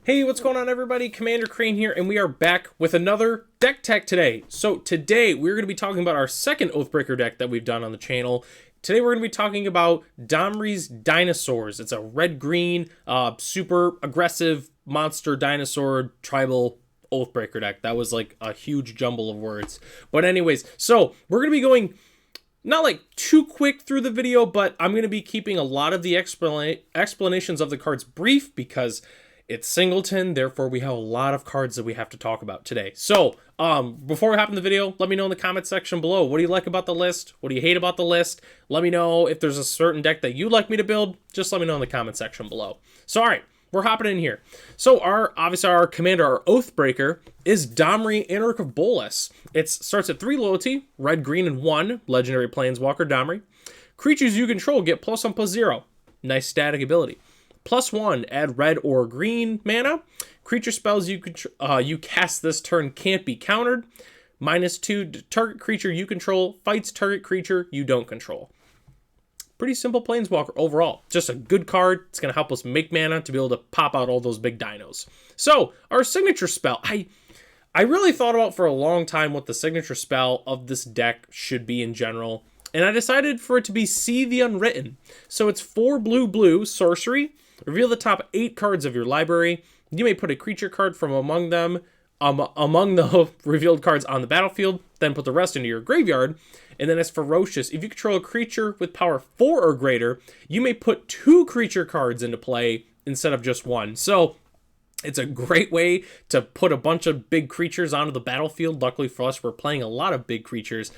Hey, what's going on everybody? Commander Crane here, and we are back with another deck tech today. So today, we're going to be talking about our second Oathbreaker deck that we've done on the channel. Today, we're going to be talking about Domri's Dinosaurs. It's a red-green, super aggressive monster dinosaur tribal Oathbreaker deck. That was like a huge jumble of words. But anyways, so we're going to be going not like too quick through the video, but I'm going to be keeping a lot of the explanations of the cards brief because it's singleton, therefore we have a lot of cards that we have to talk about today. So, before we hop in the video, let me know in the comment section below. What do you like about the list? What do you hate about the list? Let me know if there's a certain deck that you'd like me to build. Just let me know in the comment section below. So, alright, we're hopping in here. So, obviously our commander, our Oathbreaker, is Domri, Anarch of Bolas. It starts at 3 loyalty, red, green, and 1, legendary planeswalker Domri. Creatures you control get +1/+0. Nice static ability. +1, add red or green mana. Creature spells you cast this turn can't be countered. -2, target creature you control fights target creature you don't control. Pretty simple planeswalker overall. Just a good card. It's going to help us make mana to be able to pop out all those big dinos. So, our signature spell. I really thought about for a long time what the signature spell of this deck should be in general. And I decided for it to be See the Unwritten. So it's 4 blue sorcery. Reveal the top 8 cards of your library. You may put a creature card from among them, among the revealed cards on the battlefield, then put the rest into your graveyard. And then as ferocious, if you control a creature with power 4 or greater, you may put 2 creature cards into play instead of just 1. So it's a great way to put a bunch of big creatures onto the battlefield. Luckily for us, we're playing a lot of big creatures.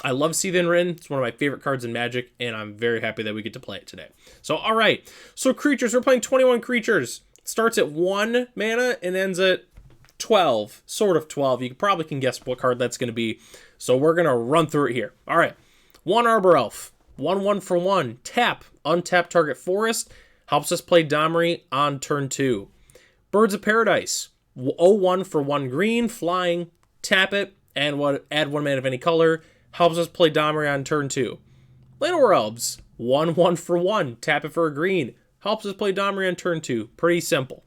I love See the Unwritten. It's one of my favorite cards in Magic, and I'm very happy that we get to play it today. So, all right. So, creatures. We're playing 21 creatures. It starts at 1 mana and ends at 12. Sort of 12. You probably can guess what card that's going to be. So, we're going to run through it here. All right. 1 Arbor Elf. 1/1 for 1. Tap. Untap target forest. Helps us play Domri on turn 2. Birds of Paradise. 0/1 for 1 green. Flying. Tap it. And add 1 mana of any color. Helps us play Domri on turn 2. Llanowar Elves, 1/1 for 1, tap it for a green. Helps us play Domri on turn 2. Pretty simple.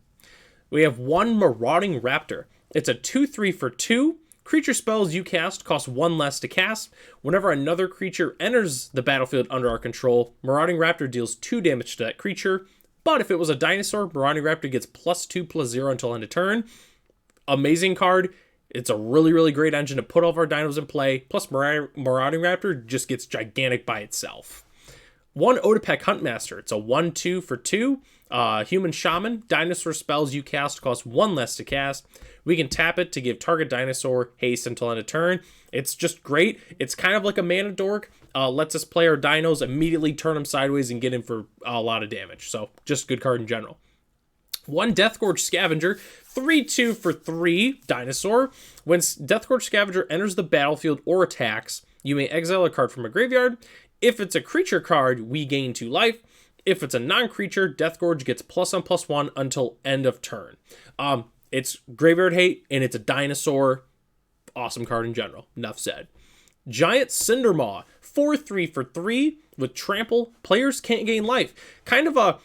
We have 1 Marauding Raptor. It's a 2/3 for 2. Creature spells you cast cost 1 less to cast. Whenever another creature enters the battlefield under our control, Marauding Raptor deals 2 damage to that creature. But if it was a dinosaur, Marauding Raptor gets +2/+0 until end of turn. Amazing card. It's a really, really great engine to put all of our dinos in play. Plus, Marauding Raptor just gets gigantic by itself. 1 Otepec Huntmaster. It's a 1/2 for 2. Human Shaman. Dinosaur spells you cast cost 1 less to cast. We can tap it to give target dinosaur haste until end of turn. It's just great. It's kind of like a mana dork. Lets us play our dinos, immediately turn them sideways, and get in for a lot of damage. So, just good card in general. 1 Deathgorge Scavenger, 3/2 for 3, dinosaur. When Deathgorge Scavenger enters the battlefield or attacks, you may exile a card from a graveyard. If it's a creature card, we gain 2 life. If it's a non-creature, Deathgorge gets +1/+1 until end of turn. It's graveyard hate, and it's a dinosaur. Awesome card in general. Enough said. Giant Cindermaw, 4/3 for 3 with trample. Players can't gain life. Kind of a...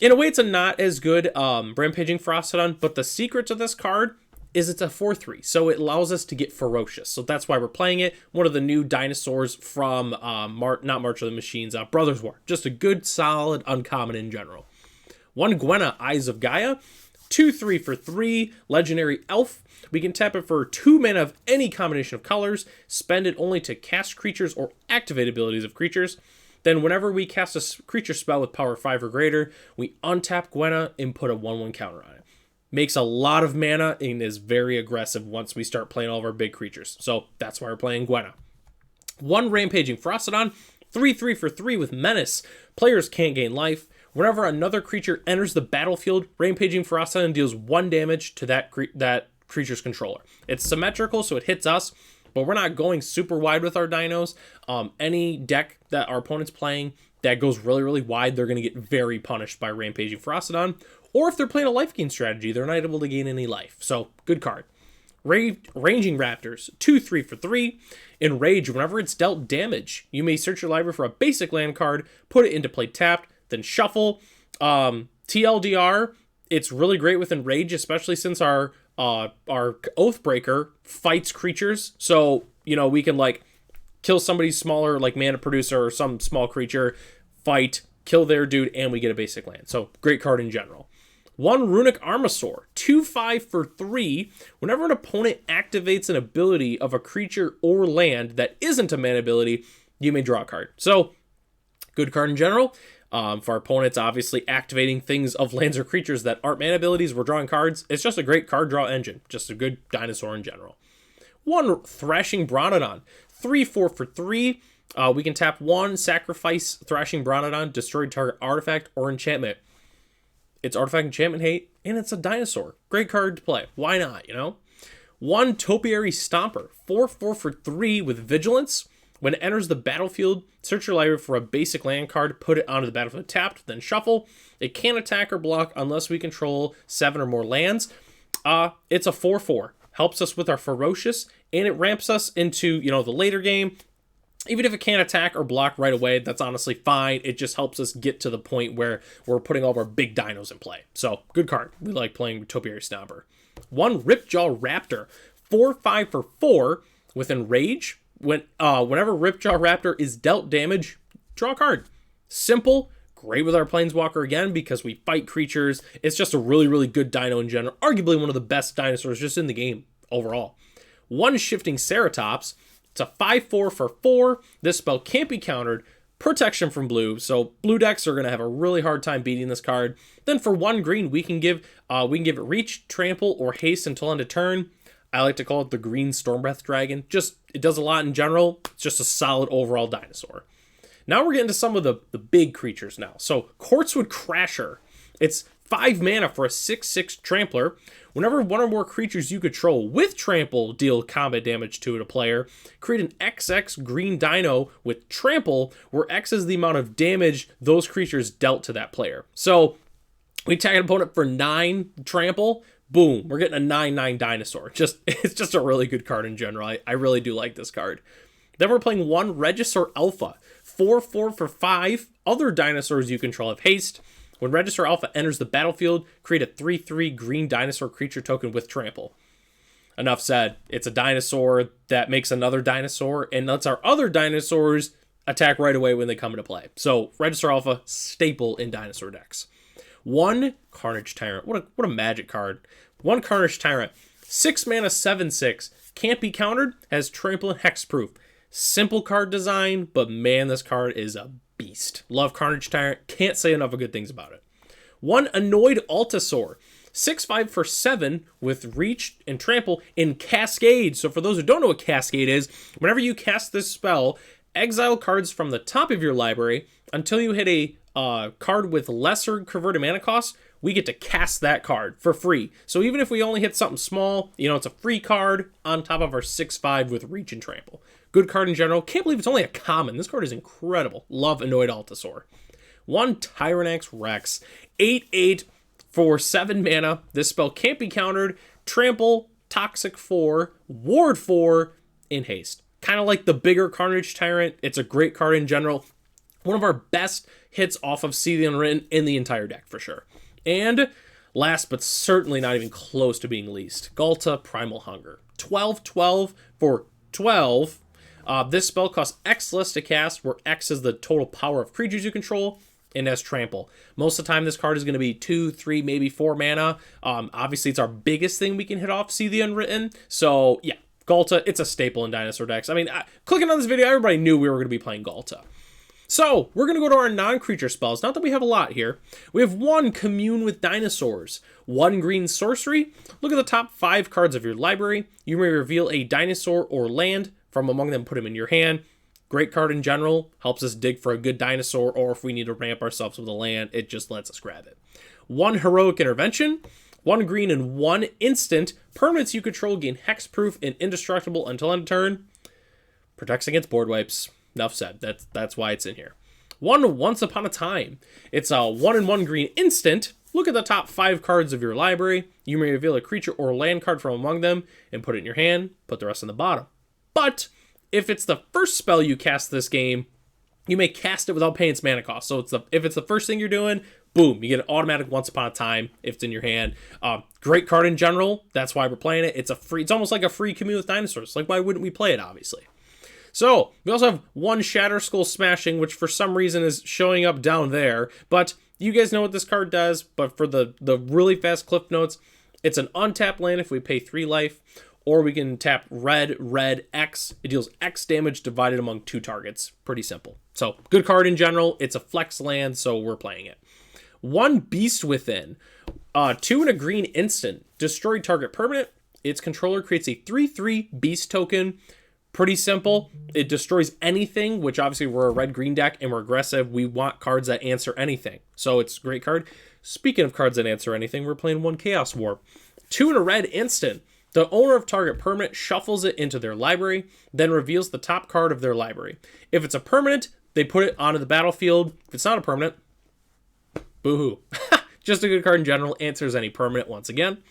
In a way, it's a not as good Rampaging Ferocidon, but the secret to this card is it's a 4/3, so it allows us to get ferocious. So that's why we're playing it. One of the new dinosaurs from, not March of the Machines, Brothers War. Just a good, solid, uncommon in general. 1 Gwenna, Eyes of Gaia, 2/3 for 3, legendary elf. We can tap it for 2 mana of any combination of colors, spend it only to cast creatures or activate abilities of creatures. Then whenever we cast a creature spell with power 5 or greater, we untap Gwenna and put a 1/1 counter on it. Makes a lot of mana and is very aggressive once we start playing all of our big creatures. So that's why we're playing Gwenna. 1 Rampaging Ferocidon, 3/3 for 3 with Menace. Players can't gain life. Whenever another creature enters the battlefield, Rampaging Ferocidon deals 1 damage to that creature's controller. It's symmetrical, so it hits us, but we're not going super wide with our dinos. Any deck that our opponent's playing that goes really, really wide, they're going to get very punished by Rampaging Ferocidon. Or if they're playing a life gain strategy, they're not able to gain any life. So, good card. Ranging Raptors, 2/3 for 3. In Rage, whenever it's dealt damage, you may search your library for a basic land card, put it into play tapped, then shuffle. TLDR, It's really great with Enrage, especially since our Oathbreaker fights creatures. So, you know, we can like kill somebody smaller, like mana producer or some small creature, fight, kill their dude, and we get a basic land. So great card in general. 1 Runic Armasaur, 2/5 for 3. Whenever an opponent activates an ability of a creature or land that isn't a mana ability, you may draw a card. So, good card in general. For our opponents, obviously, activating things of lands or creatures that aren't mana abilities, we're drawing cards. It's just a great card draw engine. Just a good dinosaur in general. 1 Thrashing Bronodon, 3/4 for 3. We can tap 1, sacrifice Thrashing Bronodon, destroy target artifact or enchantment. It's artifact enchantment hate, and it's a dinosaur. Great card to play. Why not, you know? 1 Topiary Stomper, 4/4 for 3 with Vigilance. When it enters the battlefield, search your library for a basic land card, put it onto the battlefield tapped, then shuffle. It can't attack or block unless we control 7 or more lands. It's a 4/4. Helps us with our Ferocious, and it ramps us into, you know, the later game. Even if it can't attack or block right away, that's honestly fine. It just helps us get to the point where we're putting all of our big dinos in play. So, good card. We like playing Topiary Stomper. 1 Ripjaw Raptor, 4/5 for 4 with Enrage. Whenever Ripjaw Raptor is dealt damage, draw a card. Simple, great with our Planeswalker again because we fight creatures. It's just a really, really good dino in general. Arguably one of the best dinosaurs just in the game overall. 1 Shifting Ceratops. It's a 5/4 for 4. This spell can't be countered. Protection from blue, so blue decks are going to have a really hard time beating this card. Then for 1 green, we can give it reach, trample, or haste until end of turn. I like to call it the green Stormbreath Dragon. Just, it does a lot in general. It's just a solid overall dinosaur. Now we're getting to some of the big creatures now. So Quartzwood Crasher. It's 5 mana for a 6/6 trampler. Whenever 1 or more creatures you control with trample deal combat damage to a player, create an XX green dino with trample, where X is the amount of damage those creatures dealt to that player. So we tag an opponent for 9 trample, boom, we're getting a 9/9 dinosaur. It's just a really good card in general. I really do like this card. Then we're playing 1 Regisaur Alpha, 4/4 for 5. Other dinosaurs you control have haste. When Regisaur Alpha enters the battlefield, create a 3/3 green dinosaur creature token with trample. Enough said. It's a dinosaur that makes another dinosaur and lets our other dinosaurs attack right away when they come into play. So Regisaur Alpha, staple in dinosaur decks. 1 Carnage Tyrant. What a magic card. 1 Carnage Tyrant. 6 mana, 7/6. Can't be countered. Has trample and hexproof. Simple card design, but man, this card is a beast. Love Carnage Tyrant. Can't say enough of good things about it. 1 Annoyed Altasaur. 6/5 for 7 with reach and trample in Cascade. So for those who don't know what Cascade is, whenever you cast this spell, exile cards from the top of your library until you hit a card with lesser converted mana cost. We get to cast that card for free. So even if we only hit something small, you know, it's a free card on top of our 6/5 with reach and trample. Good card in general. Can't believe it's only a common. This card is incredible. Love Annoyed Altasaur. 1 Tyrannax Rex. 8/8 for 7 mana. This spell can't be countered. Trample, Toxic 4, Ward 4, in haste. Kind of like the bigger Carnage Tyrant. It's a great card in general. One of our best hits off of See the Unwritten in the entire deck, for sure. And last but certainly not even close to being least, Ghalta Primal Hunger. 12/12 for 12. This spell costs X less to cast, where X is the total power of creatures you control, and has trample. Most of the time, this card is going to be 2, 3, maybe 4 mana. Obviously, it's our biggest thing we can hit off See the Unwritten. So, yeah, Ghalta, it's a staple in dinosaur decks. I mean, clicking on this video, everybody knew we were going to be playing Ghalta. So, we're going to go to our non-creature spells. Not that we have a lot here. We have 1 Commune with Dinosaurs. 1 green sorcery. Look at the top 5 cards of your library. You may reveal a dinosaur or land from among them, put them in your hand. Great card in general. Helps us dig for a good dinosaur, or if we need to ramp ourselves with a land, it just lets us grab it. 1 Heroic Intervention. 1 green and 1 instant. Permanents you control gain hexproof and indestructible until end of turn. Protects against board wipes. Enough said. That's why it's in here. 1 Once Upon a Time. It's a 1 and 1 green instant. Look at the top 5 cards of your library. You may reveal a creature or land card from among them and put it in your hand. Put the rest on the bottom. But if it's the first spell you cast this game, you may cast it without paying its mana cost. So if it's the first thing you're doing, boom, you get an automatic Once Upon a Time if it's in your hand. Great card in general. That's why we're playing it. It's almost like a free Commune with Dinosaurs. Like, why wouldn't we play it, obviously? So, we also have one Shatter Skull Smashing, which for some reason is showing up down there. But you guys know what this card does. But for the really fast cliff notes, it's an untapped land if we pay 3 life. Or we can tap red, X. It deals X damage divided among 2 targets. Pretty simple. So, good card in general. It's a flex land, so we're playing it. 1 Beast Within. 2 and a green instant. Destroy target permanent. Its controller creates a 3/3 beast token. Pretty simple. It destroys anything, which obviously we're a red-green deck and we're aggressive. We want cards that answer anything. So it's a great card. Speaking of cards that answer anything, we're playing 1 Chaos Warp. 2 and a red instant. The owner of target permanent shuffles it into their library, then reveals the top card of their library. If it's a permanent, they put it onto the battlefield. If it's not a permanent, boo-hoo. Just a good card in general. Answers any permanent once again.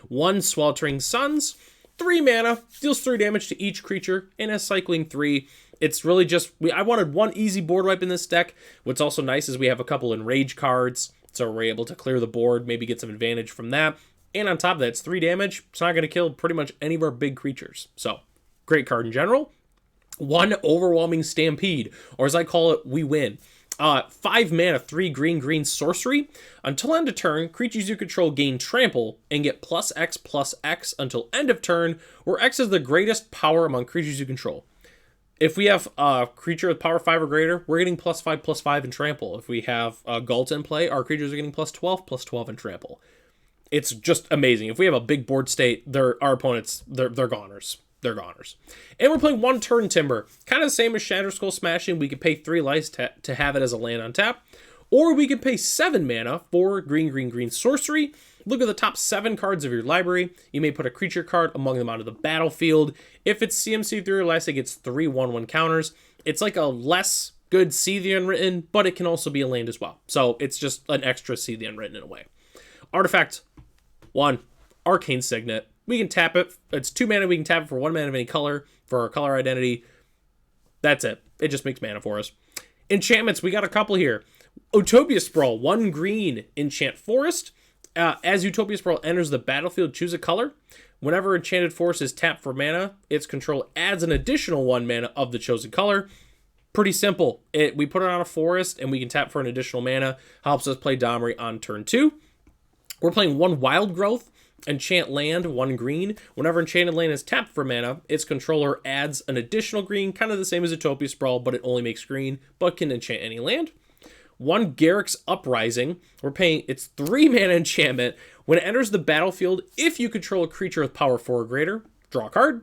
1 Sweltering Suns. 3 mana, deals 3 damage to each creature, and has cycling 3. It's really just, I wanted 1 easy board wipe in this deck. What's also nice is we have a couple enrage cards, so we're able to clear the board, maybe get some advantage from that. And on top of that, it's 3 damage. It's not going to kill pretty much any of our big creatures. So, great card in general. 1 Overwhelming Stampede, or as I call it, we win. 5 mana, 3 green sorcery. Until end of turn, creatures you control gain trample and get +X until end of turn, where X is the greatest power among creatures you control. If we have a creature with power 5 or greater, we're getting +5/+5 in trample. If we have Galt in play, our creatures are getting +12/+12 in trample. It's just amazing. If we have a big board state, our opponents, they're goners. They're goners. And we're playing 1 Turn Timber. Kind of the same as Shatter Skull Smashing. We could pay 3 life to have it as a land on tap. Or we could pay 7 mana for green sorcery. Look at the top 7 cards of your library. You may put a creature card among them onto the battlefield. If it's CMC 3 or less, it gets 3 1/1 counters. It's like a less good See the Unwritten, but it can also be a land as well. So it's just an extra See the Unwritten in a way. Artifact 1, Arcane Signet. We can tap it. It's 2 mana. We can tap it for 1 mana of any color for our color identity. That's it. It just makes mana for us. Enchantments, we got a couple here. Utopia Sprawl, 1 green, enchant forest. As Utopia Sprawl enters the battlefield, choose a color. Whenever enchanted forest is tapped for mana, its control adds an additional 1 mana of the chosen color. Pretty simple. We put it on a forest and we can tap for an additional mana. Helps us play Domri on turn 2. We're playing 1 Wild Growth. Enchant land, 1 green. Whenever enchanted land is tapped for mana, its controller adds an additional green, kind of the same as Utopia Sprawl, but it only makes green, but can enchant any land. 1 Garruk's Uprising. It's 3 mana enchantment. When it enters the battlefield, if you control a creature with power 4 or greater, draw a card.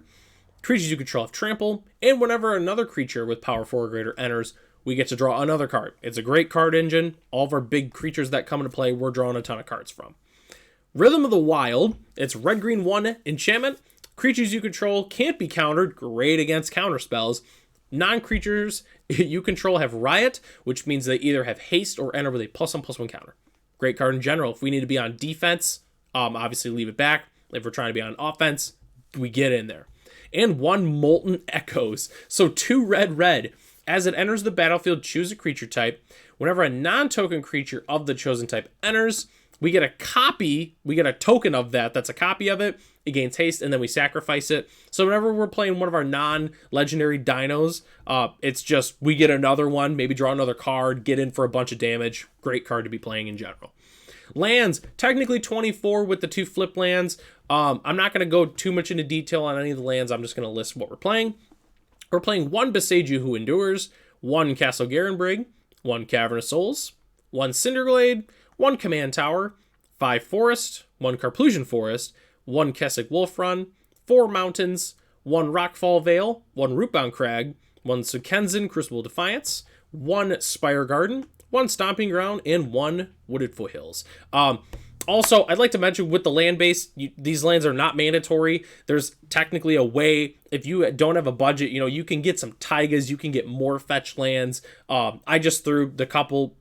Creatures you control have trample, and whenever another creature with power 4 or greater enters, we get to draw another card. It's a great card engine. All of our big creatures that come into play, we're drawing a ton of cards from. Rhythm of the Wild, it's red-green 1 enchantment. Creatures you control can't be countered, great against counter spells. Non-creatures you control have Riot, which means they either have haste or enter with a +1/+1 counter. Great card in general. If we need to be on defense, obviously leave it back. If we're trying to be on offense, we get in there. And 1 Molten Echoes, so 2 red. As it enters the battlefield, choose a creature type. Whenever a non-token creature of the chosen type enters, we get a token of that. That's a copy of it. It gains haste, and then we sacrifice it. So whenever we're playing one of our non-legendary dinos, it's just, we get another one, maybe draw another card, get in for a bunch of damage. Great card to be playing in general. Lands, technically 24 with the 2 flip lands. I'm not going to go too much into detail on any of the lands. I'm just going to list what we're playing. We're playing 1 Besage Who Endures, 1 Castle Garenbrig, 1 Cavern of Souls, 1 Cinderglade, 1 Command Tower, 5 Forest, 1 Carplusian Forest, 1 Kessig Wolf Run, 4 Mountains, 1 Rockfall Vale, 1 Rootbound Crag, 1 Sukenzen Crucible Defiance, 1 Spire Garden, 1 Stomping Ground, and 1 Wooded Foothills. Also, I'd like to mention with the land base, these lands are not mandatory. There's technically a way if you don't have a budget, you know, you can get some taigas, you can get more fetch lands. I just threw a couple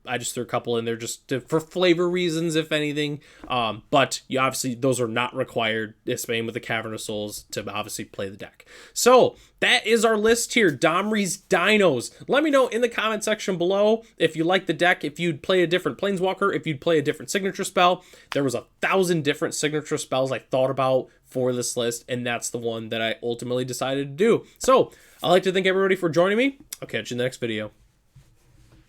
in there just for flavor reasons, if anything. But you obviously, those are not required, especially with the Cavern of Souls, to obviously play the deck. So that is our list here, Domri's Dinos. Let me know in the comment section below if you like the deck, if you'd play a different Planeswalker, if you'd play a different signature spell. There was 1,000 different signature spells I thought about for this list, and that's the one that I ultimately decided to do. So I'd like to thank everybody for joining me. I'll catch you in the next video.